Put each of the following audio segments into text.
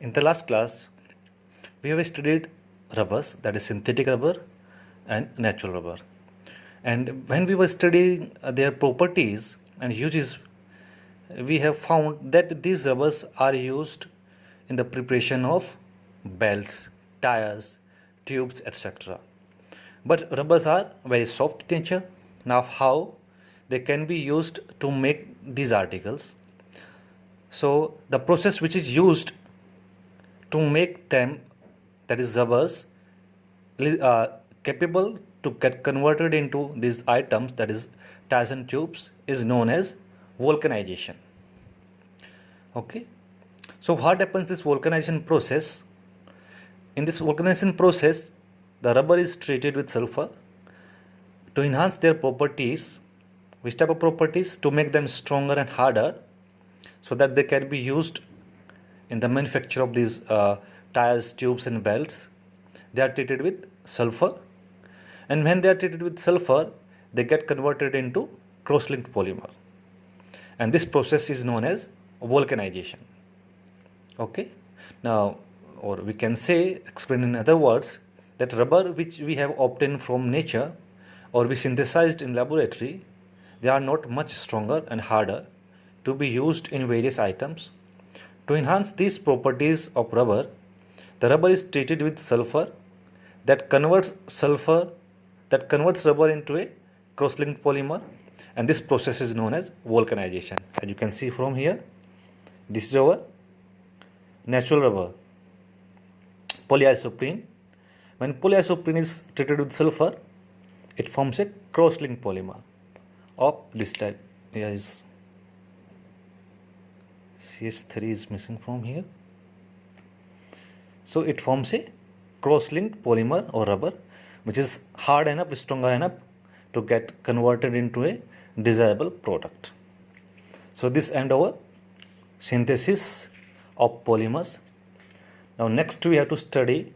In the last class, we have studied rubbers, that is synthetic rubber and natural rubber. And when we were studying their properties and uses, we have found that these rubbers are used in the preparation of belts, tires, tubes, etc. But rubbers are very soft in nature. Now, how they can be used to make these articles? So, the process which is used to make them, that is rubbers, capable to get converted into these items, that is tires and tubes, is known as vulcanization. Okay, so what happens this vulcanization process? In this vulcanization process, the rubber is treated with sulfur to enhance their properties. Which type of properties? To make them stronger and harder, so that they can be used in the manufacture of these tires, tubes and belts. They are treated with sulfur, and when they are treated with sulfur, they get converted into cross-linked polymer, and this process is known as vulcanization. Okay, now, or we can say, explain in other words, that rubber which we have obtained from nature or we synthesized in laboratory, they are not much stronger and harder to be used in various items. To enhance these properties of rubber, the rubber is treated with sulfur that converts rubber into a cross-linked polymer, and this process is known as vulcanization. As you can see from here, this is our natural rubber, polyisoprene. When polyisoprene is treated with sulfur, it forms a cross-linked polymer of this type. Here is CH3 is missing from here. So it forms a cross-linked polymer or rubber which is hard enough, stronger enough to get converted into a desirable product. So this end our synthesis of polymers. Now next we have to study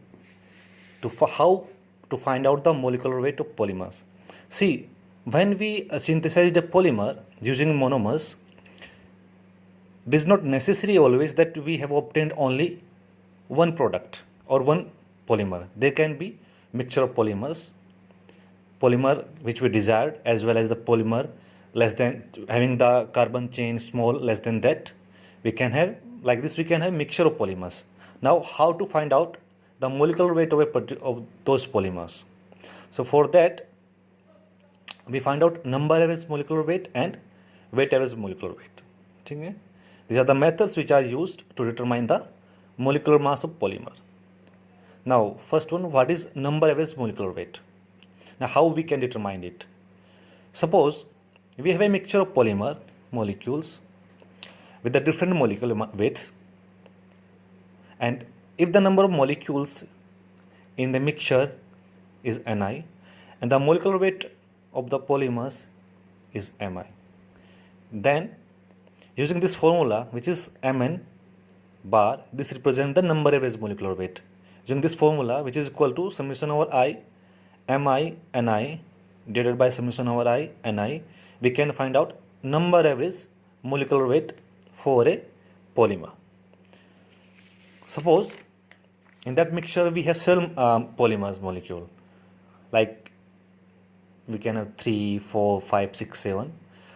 how to find out the molecular weight of polymers. See, when we synthesize a polymer using monomers, it is not necessary always that we have obtained only one product or one polymer. There can be mixture of polymers, polymer which we desired, as well as the polymer less than, having the carbon chain small, less than that. We can have, like this, we can have mixture of polymers. Now, how to find out the molecular weight of those polymers? So for that, we find out number average molecular weight and weight average molecular weight. Okay? These are the methods which are used to determine the molecular mass of polymer. Now, first one, what is number average molecular weight? Now, how we can determine it? Suppose we have a mixture of polymer molecules with the different molecular weights, and if the number of molecules in the mixture is Ni and the molecular weight of the polymers is Mi, then using this formula, which is Mn bar, this represents the number average molecular weight. Using this formula, which is equal to summation over I Mi Ni divided by summation over I Ni, we can find out number average molecular weight for a polymer. Suppose in that mixture we have several polymers molecule, like we can have 3, 4, 5, 6, 7.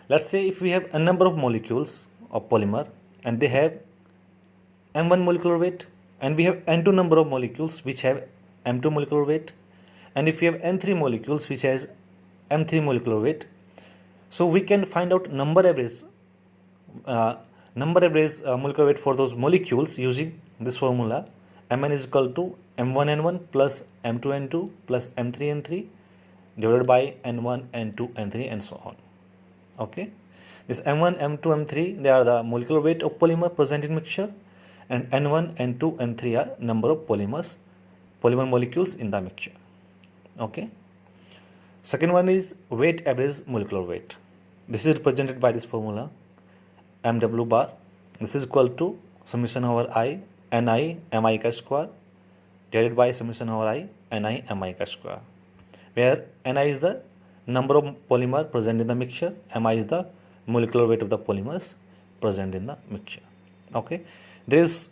Let's say if we have a number of molecules of polymer and they have M1 molecular weight, and we have N2 number of molecules which have M2 molecular weight, and if we have N3 molecules which has M3 molecular weight, so we can find out number average molecular weight for those molecules using this formula. Mn is equal to M1N1 plus M2N2 plus M3N3 divided by N1, N2, N3 and so on. Okay, this M1, M2, M3, they are the molecular weight of polymer present in mixture, and N1, N2, N3 are number of polymer molecules in the mixture. Okay, second one is weight average molecular weight. This is represented by this formula MW bar. This is equal to summation over I Ni Mi ka square divided by summation over I Ni Mi ka square, where Ni is the number of polymer present in the mixture, Mi is the molecular weight of the polymers present in the mixture. Okay, there is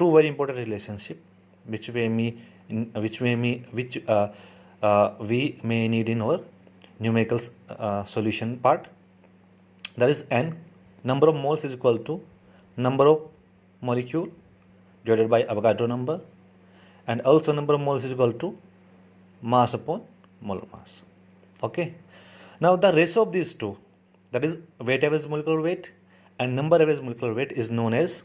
two very important relationship which we may need in our numerical solution part. That is N, number of moles is equal to number of molecule divided by Avogadro number, and also number of moles is equal to mass upon molar mass. Okay. Now the ratio of these two, that is weight average molecular weight and number average molecular weight, is known as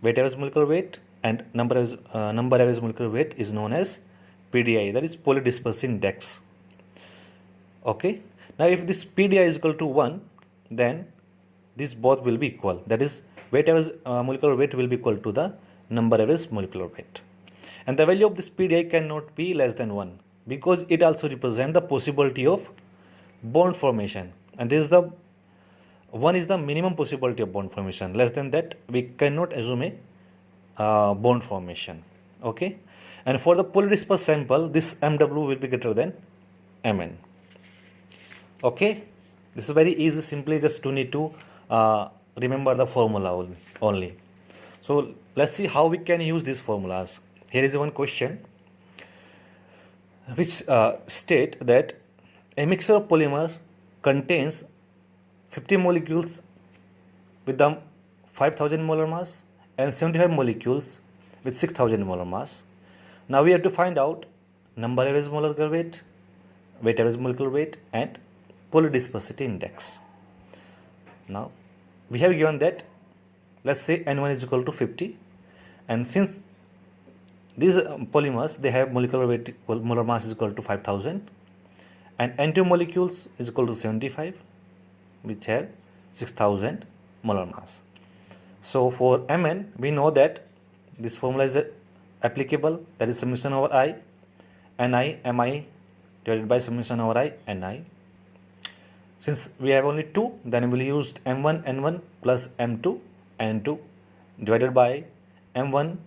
weight average molecular weight, and number average molecular weight is known as PDI, that is polydispersity index. Okay. Now if this PDI is equal to 1, then these both will be equal, that is weight average molecular weight will be equal to the number average molecular weight, and the value of this PDI cannot be less than 1 because it also represents the possibility of bond formation, and this is the 1 is the minimum possibility of bond formation. Less than that we cannot assume a bond formation. Okay, and for the polydispersed sample this MW will be greater than Mn. Okay, this is very easy, simply just you need to remember the formula only. So let's see how we can use these formulas. Here is one question which state that a mixture of polymer contains 50 molecules with the 5000 molar mass and 75 molecules with 6000 molar mass. Now we have to find out number average molecular weight, weight average molecular weight, and polydispersity index. Now we have given that, let's say N1 is equal to 50, and since these polymers, they have molecular weight, molar mass is equal to 5000, and N2 molecules is equal to 75, which have 6000 molar mass. So for Mn, we know that this formula is applicable, that is summation over I, Ni Mi divided by summation over I Ni. Since we have only 2, then we will use M1 N1 plus M2 N2 divided by M1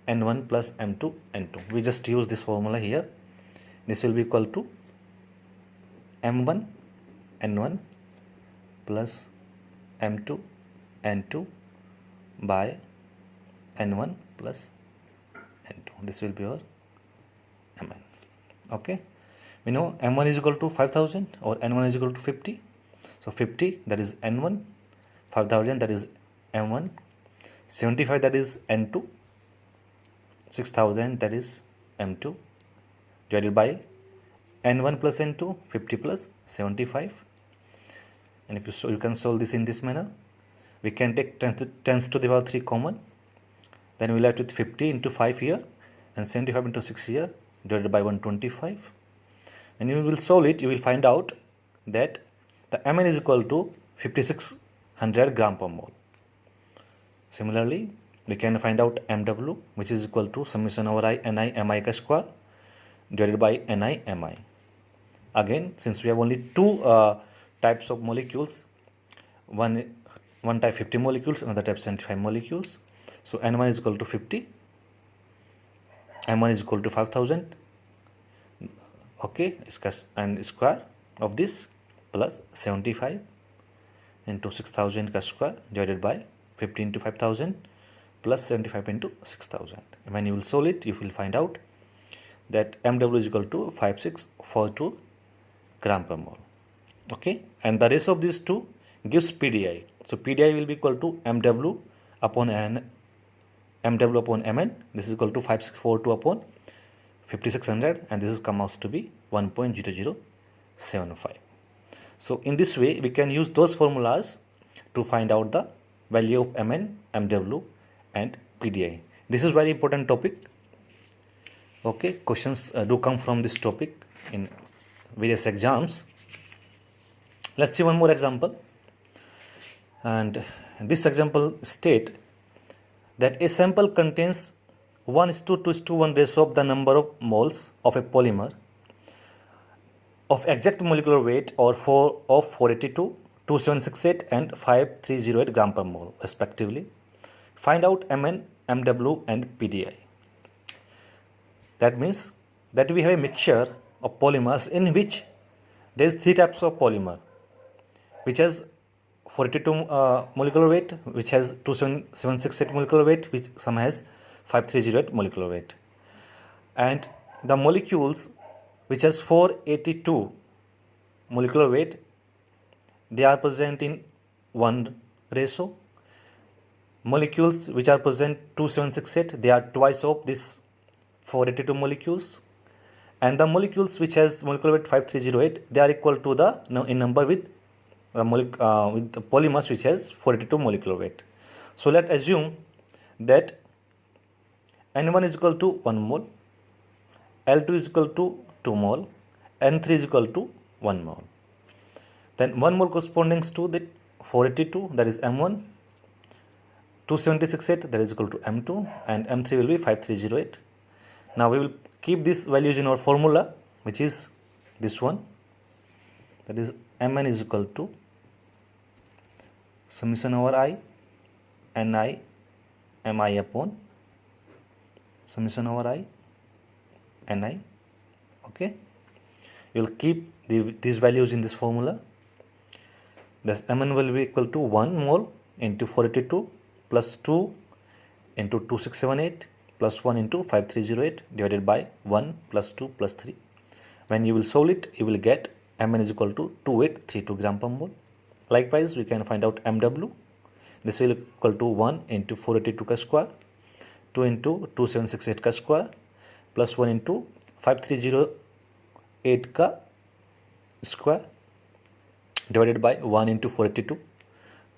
N1 plus M2 N2. We just use this formula here. This will be equal to M1 N1 plus M2 N2 by N1 plus N2. This will be our Mn. Okay. We know M1 is equal to 5000 or N1 is equal to 50. So 50, that is N1, 5000, that is M1, 75, that is N2, 6000, that is M2, divided by N1 plus N2, 50 plus 75. And if you can solve this in this manner, we can take 10 to the power 3 common. Then we will have with 50 into 5 here and 75 into 6 here divided by 125. And you will solve it, you will find out that the Mn is equal to 5600 gram per mole. Similarly, we can find out Mw, which is equal to summation over I Ni Mi ka square divided by Ni Mi. Again, since we have only two types of molecules, one type 50 molecules, another type 75 molecules. So N1 is equal to 50, M1 is equal to 5000. Okay, and square of this plus 75 into 6000 ka square divided by 50 into 5000 plus 75 into 6000. When you will solve it, you will find out that Mw is equal to 5642 gram per mole. Okay, and the ratio of these two gives PDI. So PDI will be equal to Mw upon Mn. This is equal to 5642 upon 5600, and this is come out to be 1.0075. So in this way we can use those formulas to find out the value of Mn, Mw and PDI. This is very important topic. Okay, questions do come from this topic in various exams. Let's see one more example, and this example state that a sample contains 1:2:1 ratio of the number of moles of a polymer of exact molecular weight or 482, 2768 and 5308 gram per mole respectively. Find out Mn, Mw and PDI. That means that we have a mixture of polymers in which there is three types of polymer which has 482 molecular weight, which has 27768 molecular weight, which some has 5308 molecular weight. And the molecules which has 482 molecular weight, they are present in 1 ratio. Molecules which are present 2768, they are twice of this 482 molecules. And the molecules which has molecular weight 5308, they are equal to the in number with the polymers which has 482 molecular weight. So let's assume that N1 is equal to 1 mole, L2 is equal to 2 mole, N3 is equal to 1 mole. Then 1 mole corresponding to the 482, that is M1, 2768, that is equal to M2, and M3 will be 5308. Now we will keep these values in our formula, which is this one, that is Mn is equal to summation over I, Ni, Mi upon summation over I, Ni. Okay, you will keep these values in this formula. Thus Mn will be equal to 1 mole into 482 plus 2 into 2678 plus 1 into 5308 divided by 1 plus 2 plus 3. When you will solve it, you will get Mn is equal to 2832 gram per mole. Likewise, we can find out Mw. This will equal to 1 into 482 ka square, 2 into 2768 ka square, plus 1 into 5308 ka square divided by 1 into 482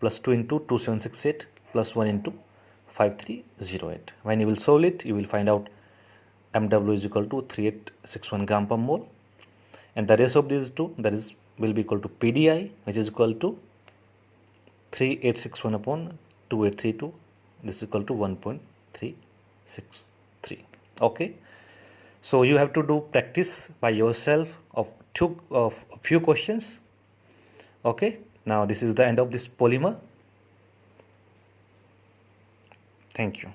plus 2 into 2768 plus 1 into 5308. When you will solve it, you will find out Mw is equal to 3861 gram per mole, and the ratio of these two, that is will be equal to PDI, which is equal to 3861 upon 2832. This is equal to 1.363. Okay, so you have to do practice by yourself of few questions. Okay, now this is the end of this polymer. Thank you.